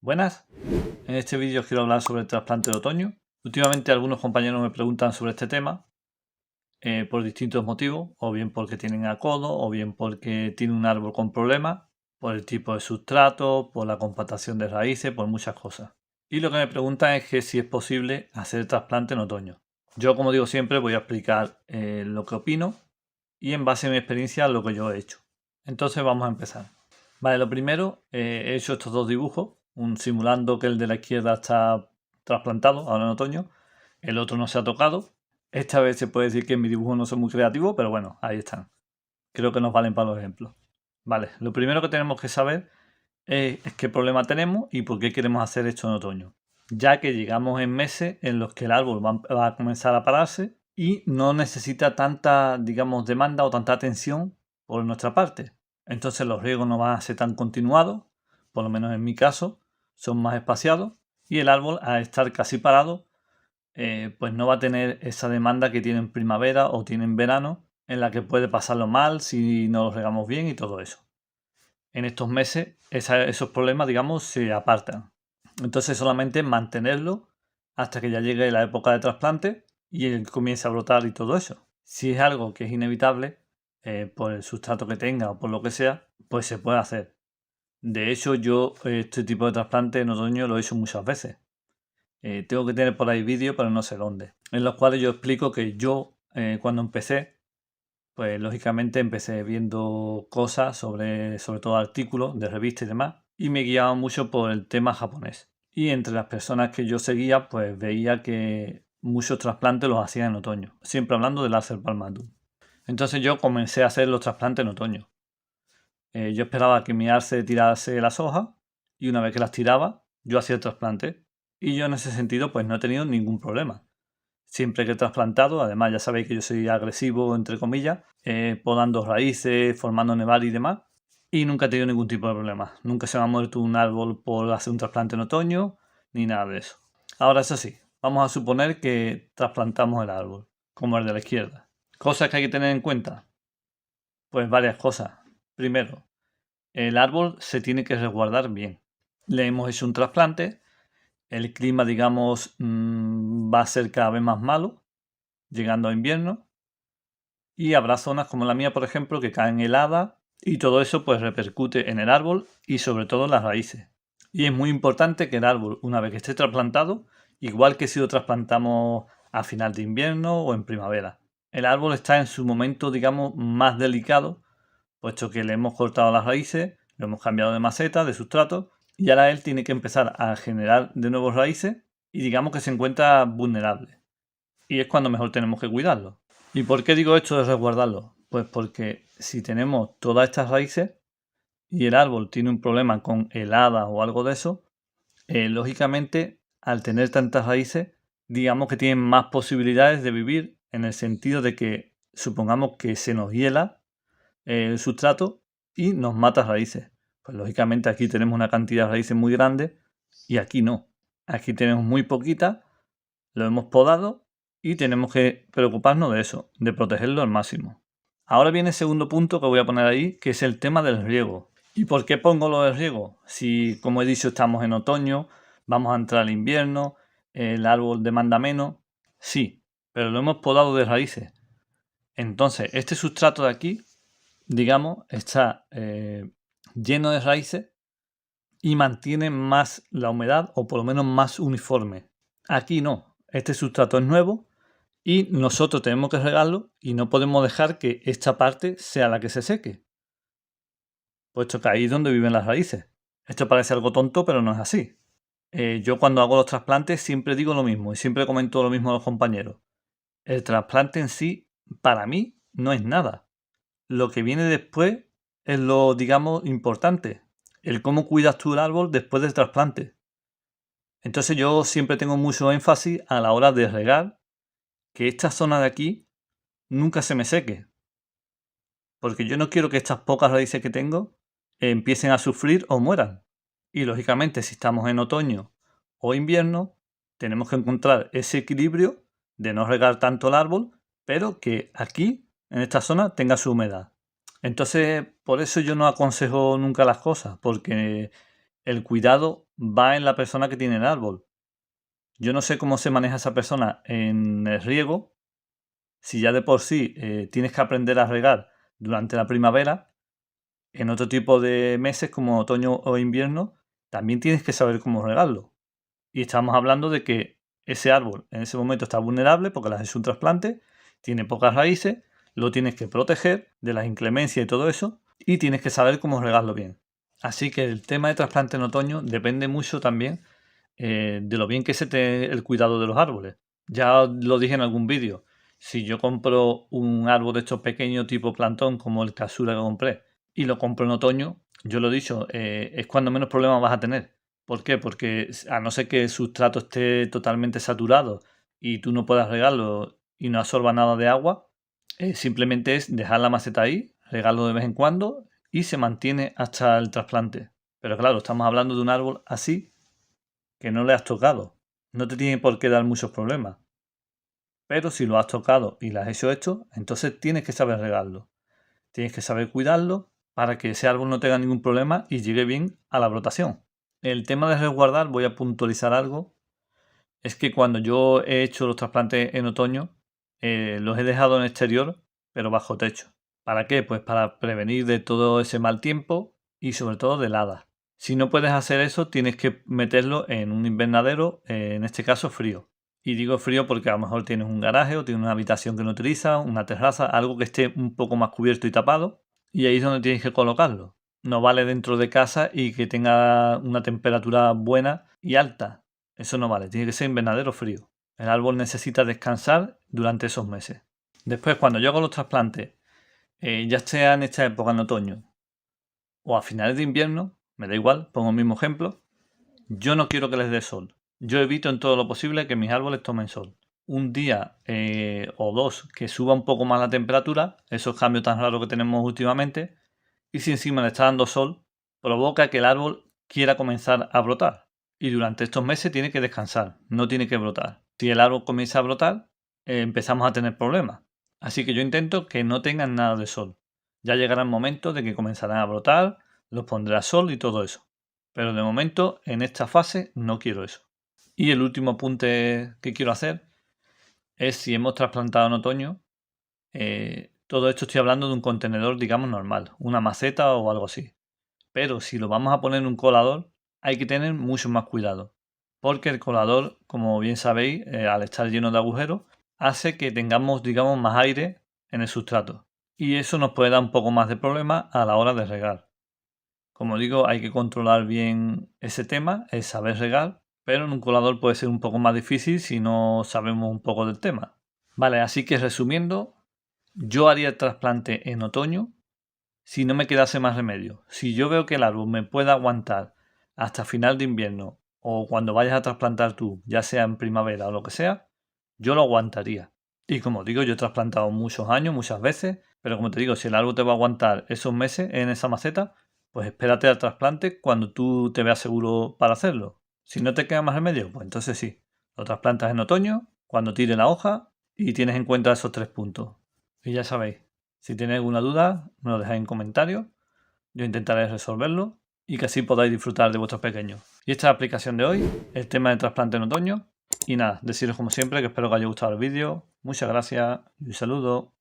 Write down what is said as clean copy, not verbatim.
Buenas, en este vídeo quiero hablar sobre el trasplante de otoño. Últimamente algunos compañeros me preguntan sobre este tema por distintos motivos, o bien porque tienen acodo, o bien porque tienen un árbol con problemas, por el tipo de sustrato, por la compactación de raíces, por muchas cosas. Y lo que me preguntan es que si es posible hacer el trasplante en otoño. Yo, como digo siempre, voy a explicar lo que opino y en base a mi experiencia lo que yo he hecho. Entonces vamos a empezar. Vale, lo primero, he hecho estos dos dibujos, simulando que el de la izquierda está trasplantado ahora en otoño, el otro no se ha tocado. Esta vez se puede decir que mis dibujos no son muy creativos, pero bueno, ahí están. Creo que nos valen para los ejemplos. Vale, lo primero que tenemos que saber es qué problema tenemos y por qué queremos hacer esto en otoño. Ya que llegamos en meses en los que el árbol va a comenzar a pararse y no necesita tanta, digamos, demanda o tanta atención por nuestra parte. Entonces los riegos no van a ser tan continuados, por lo menos en mi caso, son más espaciados y el árbol, al estar casi parado, pues no va a tener esa demanda que tiene en primavera o tiene en verano, en la que puede pasarlo mal si no lo regamos bien y todo eso. En estos meses esos problemas, digamos, se apartan. Entonces solamente mantenerlo hasta que ya llegue la época de trasplante y él comience a brotar y todo eso. Si es algo que es inevitable, por el sustrato que tenga o por lo que sea, pues se puede hacer. De hecho, yo este tipo de trasplante en otoño lo he hecho muchas veces. Tengo que tener por ahí vídeos, pero no sé dónde, en los cuales yo explico que yo, cuando empecé, pues lógicamente empecé viendo cosas sobre todo artículos de revistas y demás, y me guiaba mucho por el tema japonés. Y entre las personas que yo seguía, pues veía que muchos trasplantes los hacían en otoño, siempre hablando del Acer palmatum. Entonces yo comencé a hacer los trasplantes en otoño. Yo esperaba que mi arce tirase las hojas y una vez que las tiraba, yo hacía el trasplante. Y yo en ese sentido pues no he tenido ningún problema. Siempre que he trasplantado, además ya sabéis que yo soy agresivo, entre comillas, podando raíces, formando nevar y demás, y nunca he tenido ningún tipo de problema. Nunca se me ha muerto un árbol por hacer un trasplante en otoño, ni nada de eso. Ahora, eso sí, vamos a suponer que trasplantamos el árbol, como el de la izquierda. Cosas que hay que tener en cuenta. Pues varias cosas. Primero, el árbol se tiene que resguardar bien. Le hemos hecho un trasplante, el clima, digamos, va a ser cada vez más malo, llegando a invierno, y habrá zonas como la mía, por ejemplo, que caen heladas y todo eso pues repercute en el árbol y sobre todo en las raíces. Y es muy importante que el árbol, una vez que esté trasplantado, igual que si lo trasplantamos a final de invierno o en primavera, el árbol está en su momento, digamos, más delicado, puesto que le hemos cortado las raíces, lo hemos cambiado de maceta, de sustrato, y ahora él tiene que empezar a generar de nuevo raíces y digamos que se encuentra vulnerable. Y es cuando mejor tenemos que cuidarlo. ¿Y por qué digo esto de resguardarlo? Pues porque si tenemos todas estas raíces y el árbol tiene un problema con heladas o algo de eso, lógicamente al tener tantas raíces, digamos que tienen más posibilidades de vivir en el sentido de que supongamos que se nos hiela el sustrato y nos mata raíces. Pues lógicamente aquí tenemos una cantidad de raíces muy grande y aquí no. Aquí tenemos muy poquita, lo hemos podado y tenemos que preocuparnos de eso, de protegerlo al máximo. Ahora viene el segundo punto que voy a poner ahí, que es el tema del riego. ¿Y por qué pongo lo del riego? Si, como he dicho, estamos en otoño, vamos a entrar al invierno, el árbol demanda menos. Sí, pero lo hemos podado de raíces. Entonces, este sustrato de aquí, digamos, está lleno de raíces y mantiene más la humedad, o por lo menos más uniforme. Aquí no, este sustrato es nuevo y nosotros tenemos que regarlo y no podemos dejar que esta parte sea la que se seque, puesto que ahí es donde viven las raíces. Esto parece algo tonto, pero no es así. Yo cuando hago los trasplantes siempre digo lo mismo y siempre comento lo mismo a los compañeros. El trasplante en sí, para mí, no es nada. Lo que viene después es lo, digamos, importante. El cómo cuidas tú el árbol después del trasplante. Entonces yo siempre tengo mucho énfasis a la hora de regar que esta zona de aquí nunca se me seque. Porque yo no quiero que estas pocas raíces que tengo empiecen a sufrir o mueran. Y lógicamente si estamos en otoño o invierno, tenemos que encontrar ese equilibrio de no regar tanto el árbol, pero que aquí, en esta zona, tenga su humedad. Entonces, por eso yo no aconsejo nunca las cosas, porque el cuidado va en la persona que tiene el árbol. Yo no sé cómo se maneja esa persona en el riego. Si ya de por sí tienes que aprender a regar durante la primavera, en otro tipo de meses como otoño o invierno, también tienes que saber cómo regarlo. Y estamos hablando de que ese árbol en ese momento está vulnerable porque le has hecho un trasplante, tiene pocas raíces, lo tienes que proteger de las inclemencias y todo eso, y tienes que saber cómo regarlo bien. Así que el tema de trasplante en otoño depende mucho también de lo bien que se te el cuidado de los árboles. Ya lo dije en algún vídeo. Si yo compro un árbol de estos pequeños tipo plantón, como el Casura que compré, y lo compro en otoño, yo lo he dicho, es cuando menos problemas vas a tener. ¿Por qué? Porque a no ser que el sustrato esté totalmente saturado y tú no puedas regarlo y no absorba nada de agua, simplemente es dejar la maceta ahí, regarlo de vez en cuando y se mantiene hasta el trasplante. Pero claro, estamos hablando de un árbol así que no le has tocado. No te tiene por qué dar muchos problemas. Pero si lo has tocado y le has hecho esto, entonces tienes que saber regarlo. Tienes que saber cuidarlo para que ese árbol no tenga ningún problema y llegue bien a la brotación. El tema de resguardar, voy a puntualizar algo, es que cuando yo he hecho los trasplantes en otoño, los he dejado en exterior, pero bajo techo. ¿Para qué? Pues para prevenir de todo ese mal tiempo y sobre todo de heladas. Si no puedes hacer eso, tienes que meterlo en un invernadero, en este caso frío. Y digo frío porque a lo mejor tienes un garaje o tienes una habitación que no utilizas, una terraza, algo que esté un poco más cubierto y tapado, y ahí es donde tienes que colocarlo. No vale dentro de casa y que tenga una temperatura buena y alta. Eso no vale, tiene que ser invernadero frío. El árbol necesita descansar durante esos meses. Después, cuando yo hago los trasplantes, ya sea en esta época, en otoño, o a finales de invierno, me da igual, pongo el mismo ejemplo, yo no quiero que les dé sol. Yo evito en todo lo posible que mis árboles tomen sol. Un día o dos que suba un poco más la temperatura, esos cambios tan raros que tenemos últimamente, y si encima le está dando sol, provoca que el árbol quiera comenzar a brotar. Y durante estos meses tiene que descansar, no tiene que brotar. Si el árbol comienza a brotar, empezamos a tener problemas. Así que yo intento que no tengan nada de sol. Ya llegará el momento de que comenzarán a brotar, los pondré a sol y todo eso. Pero de momento, en esta fase, no quiero eso. Y el último apunte que quiero hacer es si hemos trasplantado en otoño, todo esto estoy hablando de un contenedor, digamos, normal, una maceta o algo así. Pero si lo vamos a poner en un colador, hay que tener mucho más cuidado. Porque el colador, como bien sabéis, al estar lleno de agujeros, hace que tengamos, digamos, más aire en el sustrato. Y eso nos puede dar un poco más de problema a la hora de regar. Como digo, hay que controlar bien ese tema, es saber regar, pero en un colador puede ser un poco más difícil si no sabemos un poco del tema. Vale, así que resumiendo, yo haría el trasplante en otoño si no me quedase más remedio. Si yo veo que el árbol me puede aguantar hasta final de invierno o cuando vayas a trasplantar tú, ya sea en primavera o lo que sea, yo lo aguantaría. Y como digo, yo he trasplantado muchos años, muchas veces, pero como te digo, si el árbol te va a aguantar esos meses en esa maceta, pues espérate al trasplante cuando tú te veas seguro para hacerlo. Si no te queda más remedio, pues entonces sí, lo trasplantas en otoño, cuando tire la hoja y tienes en cuenta esos 3 puntos. Y ya sabéis, si tenéis alguna duda, me lo dejáis en comentarios. Yo intentaré resolverlo y que así podáis disfrutar de vuestros pequeños. Y esta es la aplicación de hoy, el tema del trasplante en otoño. Y nada, deciros como siempre que espero que os haya gustado el vídeo. Muchas gracias y un saludo.